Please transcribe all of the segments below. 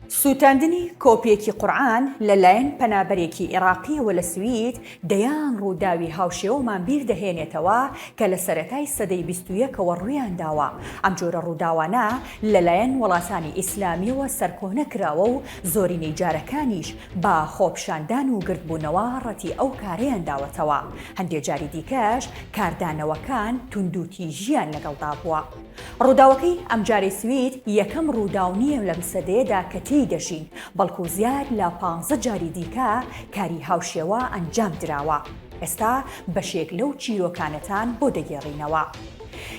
سوتاندنی کۆپیەکی قورئان لەلایەن پەنابەرێکی عێراقیەوە لە سوید دەیان ڕووداوی هاوشێوەمان بیر دەهێنێتەوە کە لە سەرەتای سەدەی 21ەوە ڕوویان داوە. ئەم جۆرە ڕووداوانە لەلایەن وڵاتانی ئیسلامیەوە سەرکۆنە کراوە و زۆرینەی جارەکانیش با خۆپشاندان و گرتبوونەوە ڕەتی ئەو کارەیان داوەتەوە. هەندێک جاری دیکەش کاردانەوەکان توندوتیژیان لەگەڵدا بووە. ڕووداوەکەی ئەم جارەی سوید یەکەم ڕووداو نییە لەم سەدەیەدا کە تێی دەژین، بەڵکو زیاد لە 15 جاری دیکە کاری هاوشێوە ئەنجام دراوە. ئێستا بەشێک لەو چیرۆکانەتان بۆ دەگێڕینەوە.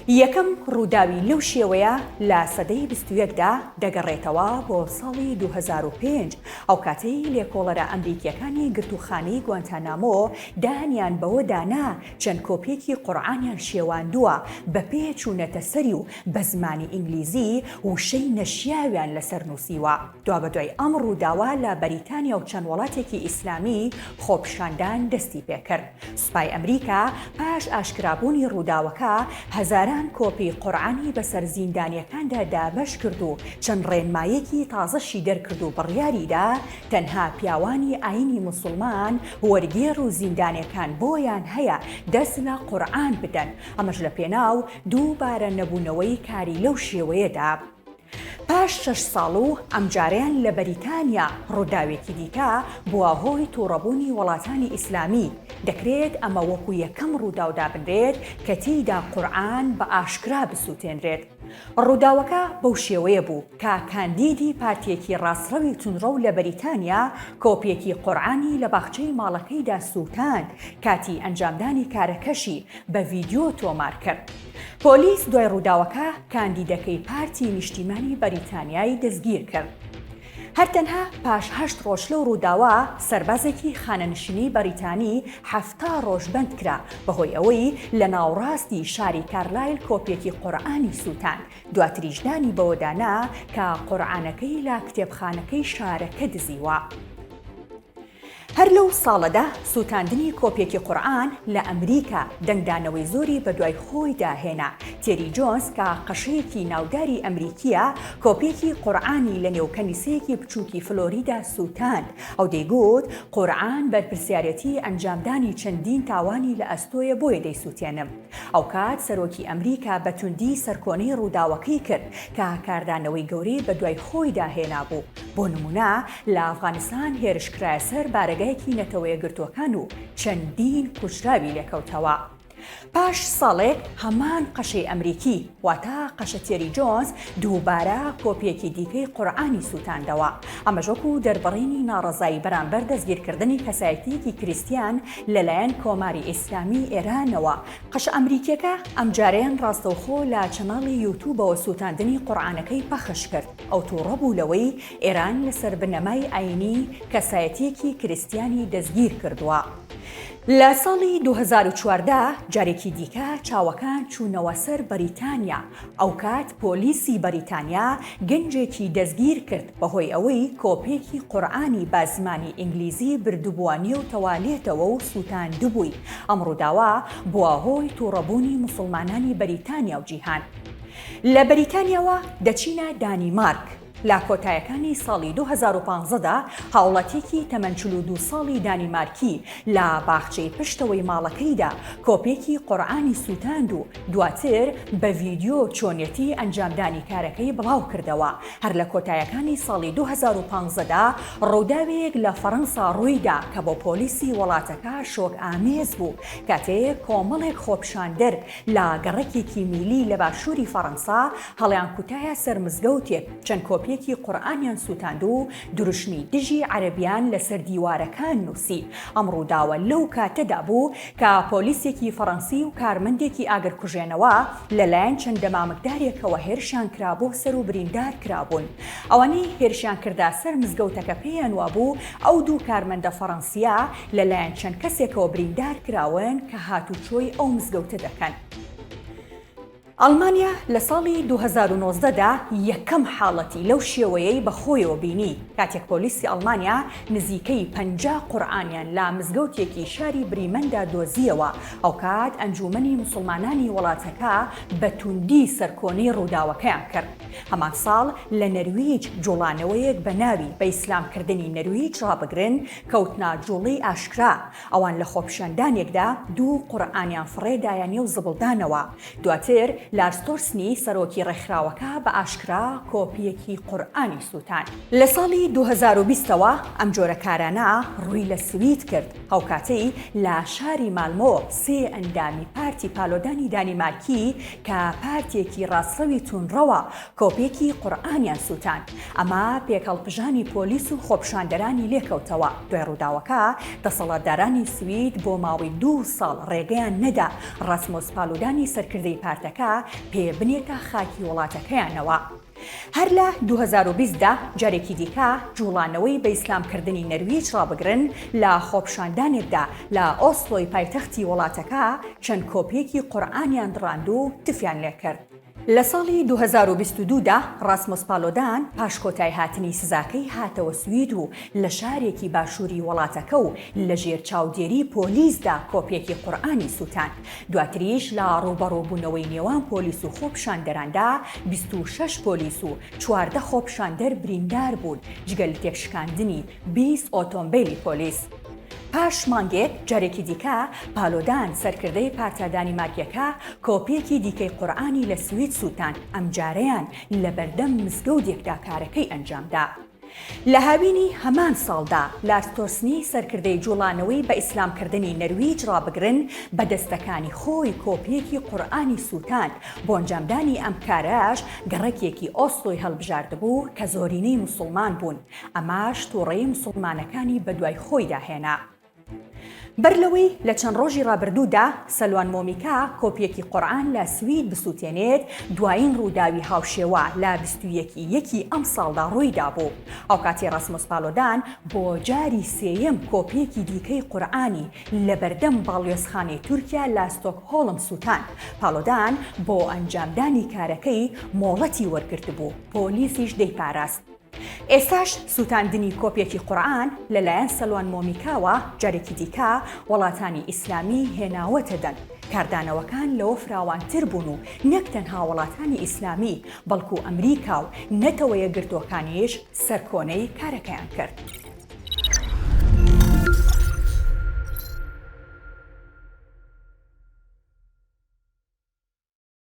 یەکەم ڕووداوی لەو شێوەیە لە سەدەی 21دا دەگەڕێتەوە بۆ ساڵی 2005 ئەو کاتەی لێکۆڵەرە ئەمریکیەکانی گرتوخانەی گوانتانامۆ دانیان بەوە دانا چەند کۆپیەکی قورئانیان شێواندووە بە پێ چوونەتە سەری و بە زمانی ئینگلیزی وشەی نەشیاویان لەسەر نووسیوە. دوا بەدوای ئەم ڕووداوە لە بەریتانیا و چەند وڵاتێکی ئیسلامی خۆپشاندان دەستی پێکرد. سوپای ئەمریکا پاش ئاشکرابوونی ڕووداوەکە هەزاران کۆپی قورئانی بەسەر زیندانیەکاندا دابەش کرد و چەند ڕێنمایەکی تازەشی دەرکرد و بڕیاریدا تەنها پیاوانی ئاینی موسڵمان وەرگێڕ و زیندانیەکان بۆیان هەیە دەست لە قورئان بدەن. ئەمەش لە پێناو دووبارە نەبوونەوەی کاری لەو شێوەیەدا. پاش 6 ساڵ و ئەمجاریان لە بەریتانیا ڕووداوێکی دیکە بووە هۆی تووڕەبوونی وڵاتانی ئیسلامی. دەکرێت ئەمە وەکو یەکەم ڕووداو دابنرێت کە تێیدا قورئان بە ئاشکرا بسووتێنرێت. ڕووداوەکە بەو شێوەیە بوو کە کاندیدی پارتیەکی ڕاستڕەوی تونڕە لە بەریتانیا کۆپیەکی قورئانی لە باخچەی ماڵەکەیدا سووتاند کاتی ئەنجامدانی کارەکەشی بە ڤیدیۆ تۆمار کرد. پۆلیس دوای ڕووداوەکە کاندیدەکەی پارتی نیشتیمانی بەریتانیای دەستگیر کرد. هەرتەنها پاش 8 ڕۆژ لەو ڕووداوە سەربازێکی خانەنشینی بەریتانی 70 ڕۆژ بەند کرا بەهۆی ئەوەی لە ناوڕاستی شاری کارلایل کۆپیەکی قورئانی سووتاند. دواتریشدانی بەوەدانا کە قورئانەکەی لە کتێبخانەکەی شارەکە دزیوە. هەر لەو ساڵەدا سووتاندنی کۆپیەکی قورئان لە ئەمریکا دەنگدانەوەی زۆری بەدوای خۆی داهێنا. تێری جۆنس کە قەشەیەکی ناوداری ئەمریکیە کۆپیەکی قورئانی لە نێو کەنیسەیەکی بچووکی فلۆریدا سووتاند. ئەو دەیگوت قورئان بەرپرسیارەتی ئەنجامدانی چەندین تاوانی لە ئەستۆیە بۆیە دەیسووتێنم. ئەو کات سەرۆکی ئەمریکا بە توندی سەرکۆنەی ڕووداوەکەی کرد کە کاردانەوەی گەورەی بەدوای خۆی داهێنا بوو. بۆ نمونە لە ئەفغانستان هێرشکرایە سەر بارگایەکی نەتەوەیە گرتوەکان و چەندین کوژراوی لێکەوتەوە. پاش ساڵێک هەمان قەشەی ئەمریکی واتە قەشە تێری جۆنس دووبارە کۆپیەکی دیکەی قورئانی سووتاندەوە. ئەمەش وەکو دەربڕینی ناڕەزایی بەرامبەر دەستگیرکردنی کەسایەتیەکی کریستیان لەلایەن کۆماری ئیسلامی ئێرانەوە. قەشە ئەمریکیەکە ئەمجارەیان ڕاستەوخۆ لە چەناڵی یوتیوبەوە سووتاندنی قورئانەکەی پەخش کرد. ئەو تووڕەبوو لەوەی ئێران لەسەر بنەمای ئاینی کەسایەتیەکی کریستیانی دەستگیر کردووە. لە ساڵی 2014 جارێکی دیکە چاوەکان چوونەوە سەر بەریتانیا. ئەو کات پۆلیسی بەریتانیا گەنجێکی دەستگیر کرد بەهۆی ئەوەی کۆپیەکی قورئانی بە زمانی ئینگلیزی بردوبووانیە و تەوالێتەوە و سووتاندبووی. ئەم ڕووداوە بووە هۆی تووڕەبوونی موسڵمانانی بەریتانیا و جیهان. لە بەریتانیاوە دەچینە دانیمارک. لە کۆتایەکانی ساڵی 2015دا هاوڵاتیەکی تەمەن 42 ساڵی دانیمارکی لە باخچەی پشتەوەی ماڵەکەیدا کۆپیەکی قورئانی سووتاند و دواتر بە ڤیدیۆ چۆنیەتی ئەنجامدانی کارەکەی بڵاو کردەوە. هەر لە کۆتایەکانی ساڵی 2015دا ڕووداوێک لە فەڕەنسا ڕوویدا کە بۆ پۆلیسی وڵاتەکە شۆک ئامێز بوو کاتێک کۆمەڵێک خۆپشاندەر لە گەڕێکێکی میلی لە باشووری فەڕەنسا هەڵیان کوتایە سەر مزگەوتێک چەند کۆپیەکی قورئانیان سووتاند و دروشمی دژی عەرەبیان لەسەر دیوارەکان نووسی. ئەم ڕووداوە لەو کاتەدا بوو کە پۆلیسێکی فەڕەنسی و کارمەندێکی ئاگرکوژێنەوە لەلایەن چەند دەمامکدارێکەوە هێرشیان کرابوو سەر و بریندار کرابوون. ئەوانەی هێرشیان کردا سەر مزگەوتەکە پێیان وابوو ئەو دوو کارمەندە فەڕەنسیە لەلایەن چەند کەسێکەوە بریندار کراون کە هاتوچۆی ئەو مزگەوتە دەکەن. ئەڵمانیا لە ساڵی 2019دا یەکەم حاڵەتی لەو شێوەیەی بەخۆیەوە بینی کاتێک پۆلیسی ئەڵمانیا نزیکەی 50 قورئانیان لە مزگەوتێکی شاری بریمەندا دۆزیەوە. ئەو کات ئەنجومەنی موسڵمانانی وڵاتەکە بە توندی سەرکۆنەی ڕووداوەکەیان کرد. هەمان ساڵ لە نەرویج جوڵانەوەیەک بە ناوی بە ئیسلامکردنی نەرویج ڕابگرن کەوتنا جوڵەی ئاشکرا. ئەوان لە خۆپیشاندانێکدا 2 قورئانیان فڕێدایانێ و زبڵدانەوە. دواتر لارستۆرسنی سەرۆکی ڕێکخراوەکە بە ئاشکرا کۆپیەکی قورئانی سووتان. لە ساڵی 2020ەوە ئەم جۆرە کارانە ڕووی لە سوید کرد. ئەو کاتەی لە شاری مالمۆ 3 ئەندامی پارتی پالۆدانی دانیمارکی کە پارتێکی ڕاستڕەوی تونڕەوە کۆپیەکی قورئانیان سووتان. ئەمە پێکەڵپژانی پۆلیس و خۆپیشاندەرانی لێکەوتەوە. دوای ڕووداوەکە دەسەڵاتدارانی سوید بۆ ماوەی 2 ساڵ ڕێگەیان نەدا ڕاسمۆس پالۆدانی سەرکردەی پارتەکە پێ بنێتە خاکی وڵاتەکەیانەوە. هەر لە 2020دا جارێکی دیکە جوڵانەوەی بە ئیسلامکردنی نەرویج ڕابگرن لە خۆپیشاندانێکدا لە ئۆسلۆی پایتەختی وڵاتەکە چەند کۆپیەکی قورئانیان دڕاند و تفیان لێ کرد. لە ساڵی 2022دا ڕاسمۆس پالۆدان پاش کۆتای هاتنی سزاکەی هاتەوە سوید و لە شارێکی باشووری وڵاتەکە و لە ژێر چاودێری پۆلیسدا کۆپیەکی قورئانی سووتان. دواتریش لە ڕوبەڕووبوونەوەی نێوان پۆلیس و خۆپیشاندەراندا 26 پۆلیس و 14 خۆپیشاندەر بریندار بوون جگە لە تێکشکاندنی 20 ئۆتۆمبیلی پۆلیس. پاش مانگێک جارێکی دیکە پالۆدان سەرکردەی پارتە دانیمارکیەکە کۆپیەکی دیکەی قورئانی لە سوید سووتان. ئەم جارەیان لە بەردەم مزگەوتێکدا کارەکەی ئەنجامدا. لە هاوینی هەمان ساڵدا لارستۆرسنی سەرکردەی جوڵانەوەی بە ئیسلامکردنی نەرویج ڕابگرن بە دەستەکانی خۆی کۆپیەکی قورئانی سووتان. بۆ ئەنجامدانی ئەم کارەش گەڕەکێکی ئۆسلۆی هەڵبژاردبوو کە زۆرینەی موسڵمان بوون. ئەماش تووڕەیی موسڵمانەکانی بە دوای خۆی داهێنا. بەرلەوەی لە چەند ڕۆژی ڕابردوودا سەلوان مۆمیکا کۆپیەکی قورئان لە سوید بسووتێنێت دوایین ڕووداوی هاوشێوە لە 21 ئەم ساڵدا ڕوویدا بوو. ئەو کاتی ڕاسمۆس پالۆدان بۆ جاری سێیەم کۆپیەکی دیکەی قورئانی لە بەردەم باڵیۆزخانەی تورکیا لە ستۆکهۆڵم سووتان. پالۆدان بۆ ئەنجامدانی کارەکەی مۆڵەتی وەرگرت بوو، پۆلیسیش دەیپاراست. ئێستاش سووتاندنی کۆپیەکی قورئان لەلایەن سەلوان مۆمیکاوە جارێکی دیکە وڵاتانی ئیسلامی هێناوەتە دەنگ. کاردانەوەکان لەوە فراوانتر بوون و نەک تەنها وڵاتانی ئیسلامی بەڵکو ئەمریکا و نەتەوە یەکگرتووەکانیش سەرکۆنەی کارەکەیان کرد.